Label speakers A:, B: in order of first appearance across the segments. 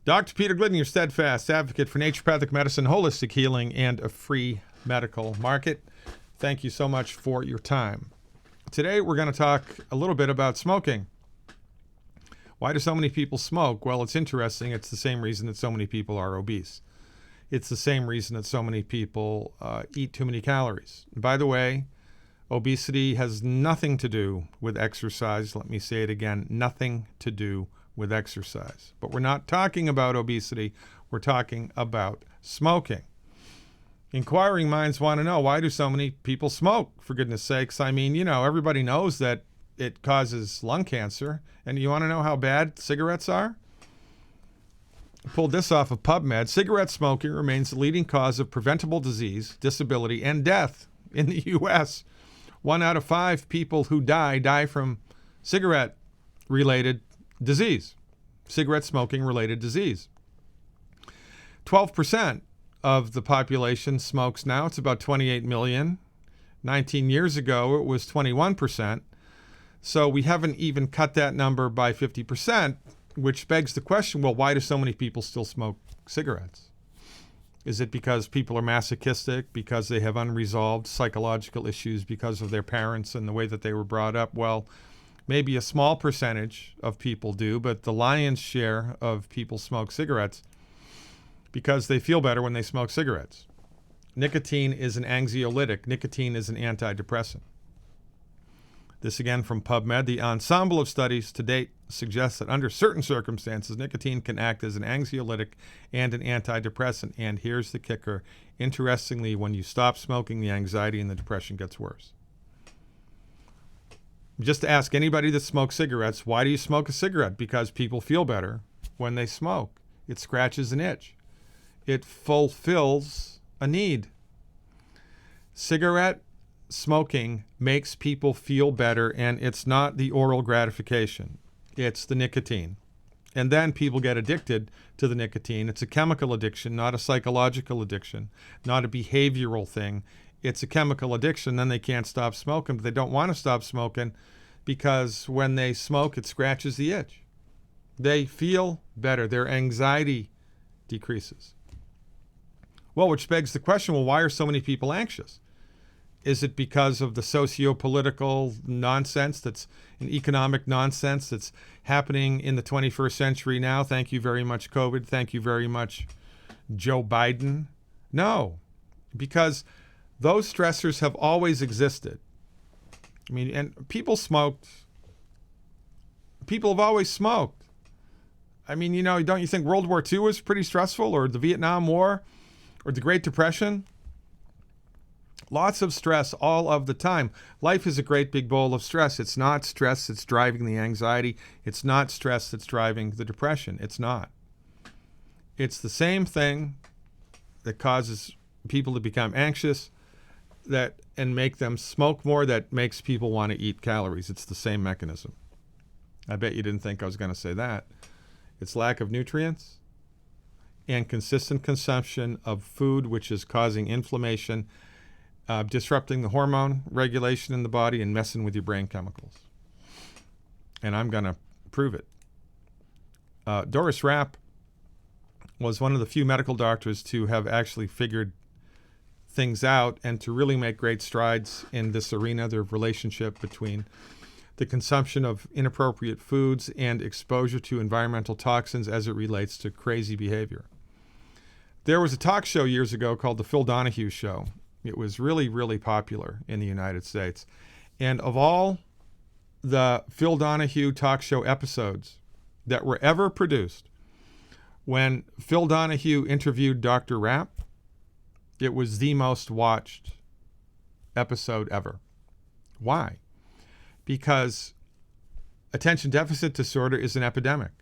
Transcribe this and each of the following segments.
A: Dr. Peter Glidden, your steadfast advocate for naturopathic medicine, holistic healing, and a free medical market. Thank you so much for your time. Today, we're going to talk a little bit about smoking. Why do so many people smoke? Well, it's interesting. It's the same reason that so many people are obese. It's the same reason that so many people eat too many calories. By the way, obesity has nothing to do with exercise. Let me say it again, nothing to do with exercise. But we're not talking about obesity. We're talking about smoking. Inquiring minds want to know, why do so many people smoke, for goodness sakes? I mean, everybody knows that it causes lung cancer. And you want to know how bad cigarettes are? I pulled this off of PubMed. Cigarette smoking remains the leading cause of preventable disease, disability, and death in the U.S. 1 out of 5 people who die from cigarette-related disease, cigarette smoking-related disease. 12% of the population smokes now. It's about 28 million. 19 years ago, it was 21%. So we haven't even cut that number by 50%, which begs the question, well, why do so many people still smoke cigarettes? Is it because people are masochistic, because they have unresolved psychological issues because of their parents and the way that they were brought up? Well, maybe a small percentage of people do, but the lion's share of people smoke cigarettes because they feel better when they smoke cigarettes. Nicotine is an anxiolytic. Nicotine is an antidepressant. This again from PubMed. The ensemble of studies to date suggests that under certain circumstances, nicotine can act as an anxiolytic and an antidepressant. And here's the kicker. Interestingly, when you stop smoking, the anxiety and the depression gets worse. Just to ask anybody that smokes cigarettes, why do you smoke a cigarette? Because people feel better when they smoke. It scratches an itch. It fulfills a need. Cigarette smoking makes people feel better, and it's not the oral gratification. It's the nicotine. And then people get addicted to the nicotine. It's a chemical addiction, not a psychological addiction, not a behavioral thing. It's a chemical addiction. Then they can't stop smoking, but they don't want to stop smoking because when they smoke, it scratches the itch. They feel better. Their anxiety decreases. Well, which begs the question, well, why are so many people anxious? Is it because of the socio-political nonsense that's an economic nonsense that's happening in the 21st century now? Thank you very much, COVID. Thank you very much, Joe Biden. No, because those stressors have always existed. I mean, and people smoked. People have always smoked. I mean, don't you think World War II was pretty stressful, or the Vietnam War, or the Great Depression? Lots of stress all of the time. Life is a great big bowl of stress. It's not stress that's driving the anxiety. It's not stress that's driving the depression. It's not. It's the same thing that causes people to become anxious and make them smoke more, that makes people want to eat calories. It's the same mechanism. I bet you didn't think I was going to say that. It's lack of nutrients and consistent consumption of food, which is causing inflammation, disrupting the hormone regulation in the body, and messing with your brain chemicals. And I'm going to prove it. Doris Rapp was one of the few medical doctors to have actually figured things out and to really make great strides in this arena, the relationship between the consumption of inappropriate foods and exposure to environmental toxins as it relates to crazy behavior. There was a talk show years ago called The Phil Donahue Show. It was really, really popular in the United States. And of all the Phil Donahue talk show episodes that were ever produced, when Phil Donahue interviewed Dr. Rapp, it was the most watched episode ever. Why? Because attention deficit disorder is an epidemic.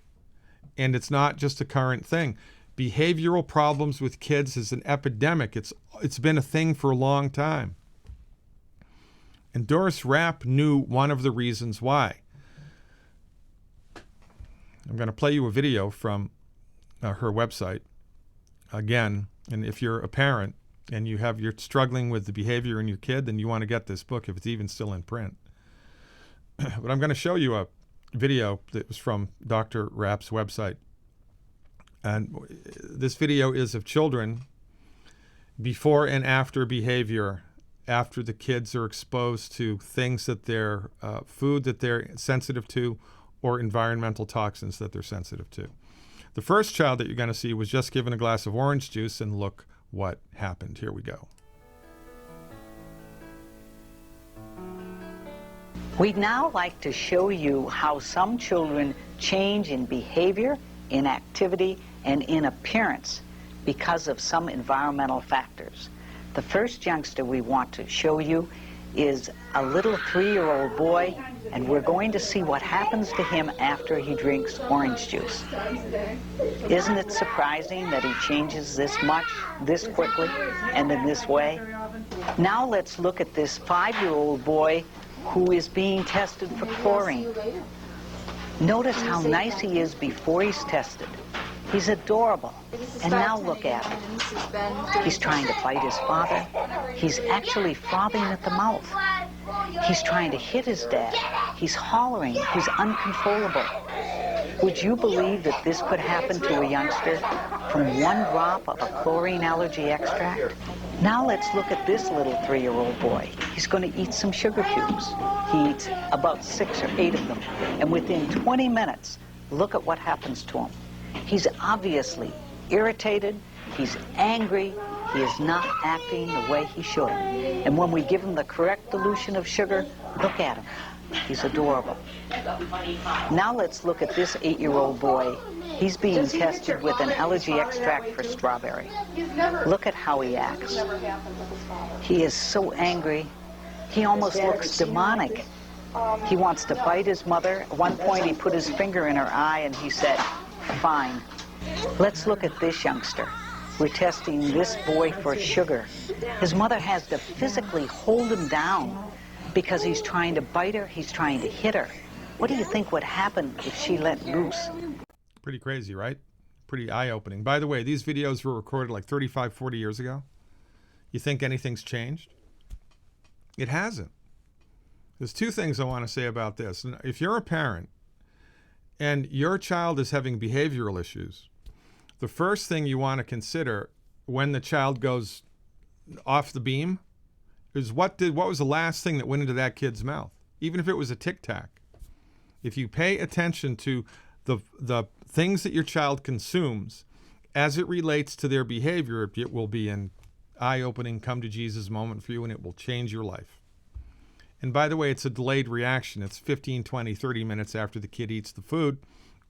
A: And it's not just a current thing. Behavioral problems with kids is an epidemic. It's been a thing for a long time. And Doris Rapp knew one of the reasons why. I'm going to play you a video from her website again. And if you're a parent and you're struggling with the behavior in your kid, then you want to get this book if it's even still in print. But I'm going to show you a video that was from Dr. Rapp's website. And this video is of children before and after behavior, after the kids are exposed to things that they're, food that they're sensitive to, or environmental toxins that they're sensitive to. The first child that you're going to see was just given a glass of orange juice, and look what happened. Here we go.
B: We'd now like to show you how some children change in behavior, in activity, and in appearance because of some environmental factors. The first youngster we want to show you is a little 3-year-old boy, and we're going to see what happens to him after he drinks orange juice. Isn't it surprising that he changes this much, this quickly, and in this way? Now let's look at this 5-year-old boy who is being tested for chlorine. Notice how nice he is before he's tested. He's adorable. And now look at him. He's trying to bite his father. He's actually frothing at the mouth. He's trying to hit his dad. He's hollering. He's uncontrollable. Would you believe that this could happen to a youngster from one drop of a chlorine allergy extract? Now let's look at this little 3-year-old boy. He's going to eat some sugar cubes. He eats about 6 or 8 of them. And within 20 minutes, look at what happens to him. He's obviously irritated. He's angry. He is not acting the way he should. And when we give him the correct dilution of sugar, look at him. He's adorable. Now let's look at this 8-year-old boy. He's being tested with an allergy extract for strawberry. Look at how he acts. He is so angry. He almost looks demonic. He wants to bite his mother. At one point he put his finger in her eye and he said, "Fine." Let's look at this youngster. We're testing this boy for sugar. His mother has to physically hold him down because he's trying to bite her, he's trying to hit her. What do you think would happen if she let loose?
A: Pretty crazy, right? Pretty eye-opening. By the way, these videos were recorded like 35, 40 years ago. You think anything's changed? It hasn't. There's 2 things I want to say about this. If you're a parent and your child is having behavioral issues, the first thing you want to consider when the child goes off the beam is what was the last thing that went into that kid's mouth, even if it was a Tic Tac. If you pay attention to the things that your child consumes as it relates to their behavior, it will be an eye-opening, come-to-Jesus moment for you, and it will change your life. And by the way, it's a delayed reaction. It's 15, 20, 30 minutes after the kid eats the food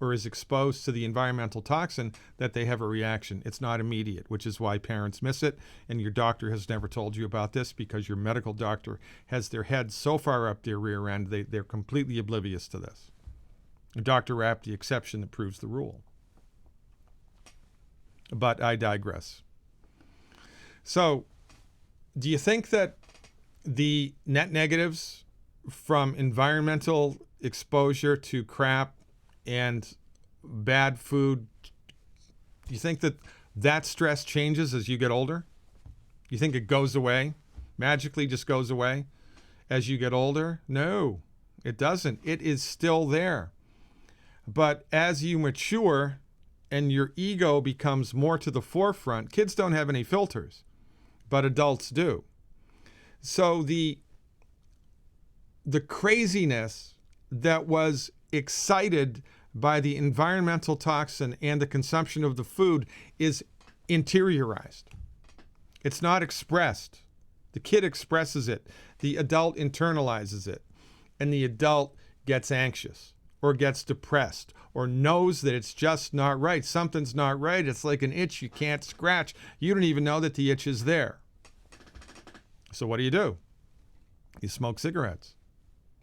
A: or is exposed to the environmental toxin that they have a reaction. It's not immediate, which is why parents miss it. And your doctor has never told you about this because your medical doctor has their head so far up their rear end, they're completely oblivious to this. Dr. Rapp, the exception that proves the rule. But I digress. So, do you think that the net negatives from environmental exposure to crap and bad food, do you think that that stress changes as you get older? You think it goes away? Magically just goes away as you get older? No, it doesn't. It is still there. But as you mature and your ego becomes more to the forefront, kids don't have any filters, but adults do. So the craziness that was excited by the environmental toxin and the consumption of the food is interiorized. It's not expressed. The kid expresses it. The adult internalizes it. And the adult gets anxious or gets depressed or knows that it's just not right. Something's not right. It's like an itch you can't scratch. You don't even know that the itch is there. So what do? You smoke cigarettes.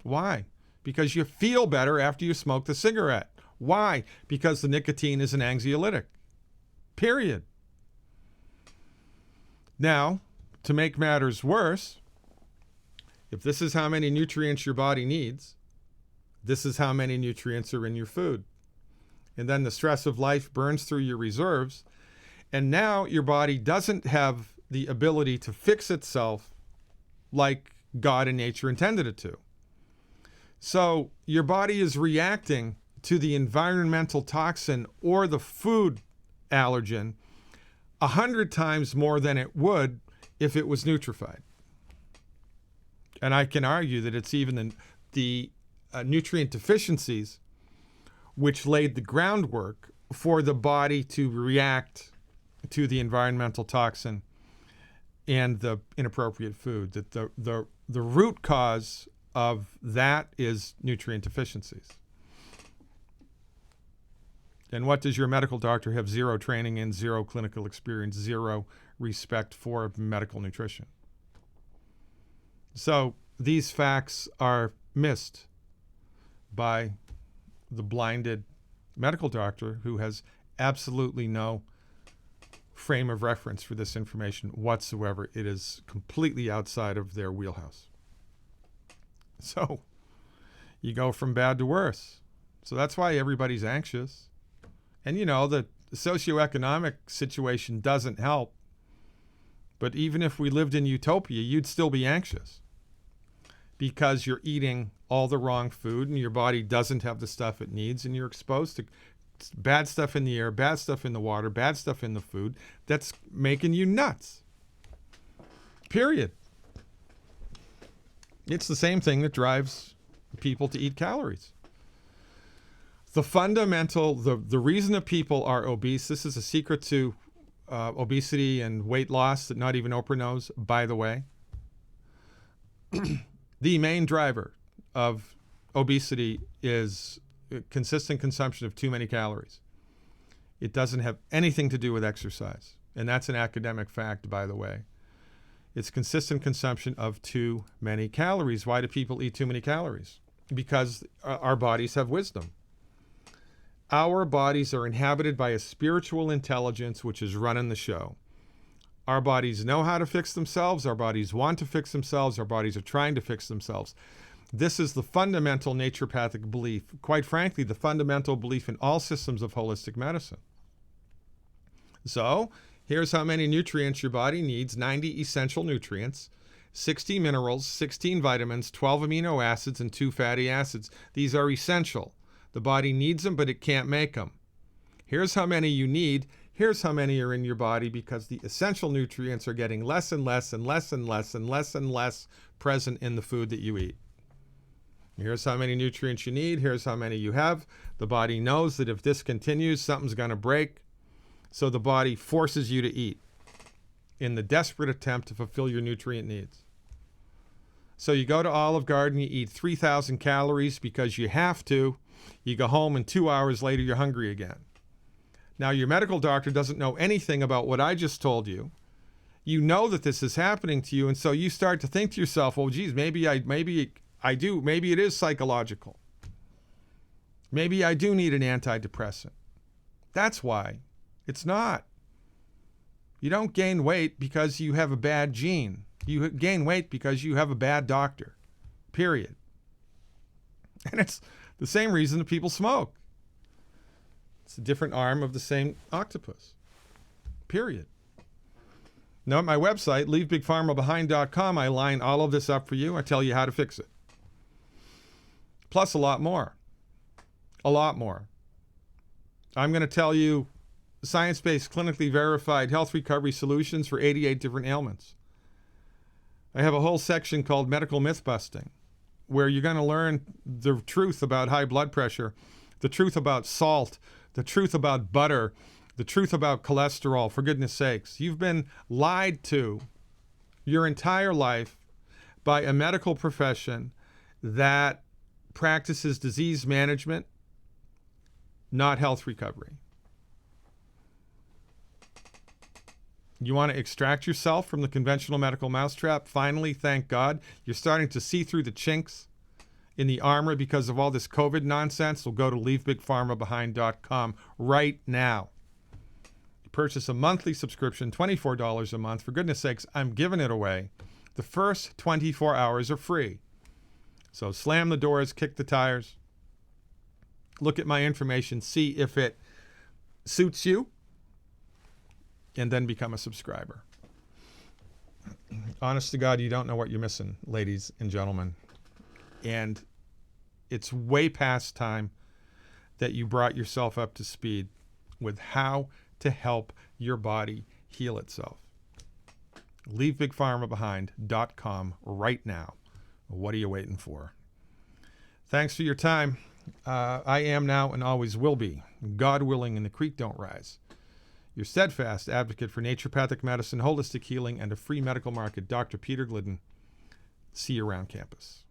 A: Why? Because you feel better after you smoke the cigarette. Why? Because the nicotine is an anxiolytic. Period. Now, to make matters worse, if this is how many nutrients your body needs, this is how many nutrients are in your food. And then the stress of life burns through your reserves, and now your body doesn't have the ability to fix itself like God and nature intended it to. So your body is reacting to the environmental toxin or the food allergen 100 times more than it would if it was nutrified. And I can argue that it's even the nutrient deficiencies which laid the groundwork for the body to react to the environmental toxin and the inappropriate food. That the root cause of that is nutrient deficiencies. And what does your medical doctor have zero training in, zero clinical experience, zero respect for medical nutrition? So these facts are missed by the blinded medical doctor who has absolutely no frame of reference for this information whatsoever. It is completely outside of their wheelhouse. So you go from bad to worse. So that's why everybody's anxious. And you know, the socioeconomic situation doesn't help. But even if we lived in utopia, you'd still be anxious because you're eating all the wrong food and your body doesn't have the stuff it needs, and you're exposed to bad stuff in the air, bad stuff in the water, bad stuff in the food that's making you nuts. Period. It's the same thing that drives people to eat calories. The fundamental, the reason that people are obese, this is a secret to obesity and weight loss that not even Oprah knows, by the way. The main driver of obesity is consistent consumption of too many calories. It doesn't have anything to do with exercise. And that's an academic fact, by the way. It's consistent consumption of too many calories. Why do people eat too many calories? Because our bodies have wisdom. Our bodies are inhabited by a spiritual intelligence which is running the show. Our bodies know how to fix themselves. Our bodies want to fix themselves. Our bodies are trying to fix themselves. This is the fundamental naturopathic belief. Quite frankly, the fundamental belief in all systems of holistic medicine. So here's how many nutrients your body needs: 90 essential nutrients, 60 minerals, 16 vitamins, 12 amino acids, and 2 fatty acids. These are essential. The body needs them, but it can't make them. Here's how many you need. Here's how many are in your body, because the essential nutrients are getting less and less and less and less and less and less present in the food that you eat. Here's how many nutrients you need. Here's how many you have. The body knows that if this continues, something's going to break. So the body forces you to eat in the desperate attempt to fulfill your nutrient needs. So you go to Olive Garden, you eat 3,000 calories because you have to. You go home and 2 hours later, you're hungry again. Now, your medical doctor doesn't know anything about what I just told you. You know that this is happening to you, and so you start to think to yourself, well, geez, maybe I do. Maybe it is psychological. Maybe I do need an antidepressant. That's why. It's not. You don't gain weight because you have a bad gene. You gain weight because you have a bad doctor. Period. And it's the same reason that people smoke. It's a different arm of the same octopus. Period. Now, at my website, leavebigpharmabehind.com, I line all of this up for you. I tell you how to fix it. Plus a lot more. A lot more. I'm going to tell you science-based, clinically verified health recovery solutions for 88 different ailments. I have a whole section called Medical Myth Busting, where you're going to learn the truth about high blood pressure, the truth about salt, the truth about butter, the truth about cholesterol. For goodness sakes, you've been lied to your entire life by a medical profession that practices disease management, not health recovery. You want to extract yourself from the conventional medical mousetrap? Finally, thank God, you're starting to see through the chinks in the armor because of all this COVID nonsense. Well, go to leavebigpharmabehind.com right now. You purchase a monthly subscription, $24 a month. For goodness sakes, I'm giving it away. The first 24 hours are free. So slam the doors, kick the tires, look at my information, see if it suits you, and then become a subscriber. Honest to God, you don't know what you're missing, ladies and gentlemen. And it's way past time that you brought yourself up to speed with how to help your body heal itself. LeaveBigPharmaBehind.com right now. What are you waiting for? Thanks for your time. I am now and always will be, God willing and the creek don't rise, your steadfast advocate for naturopathic medicine, holistic healing, and a free medical market, Dr. Peter Glidden. See you around campus.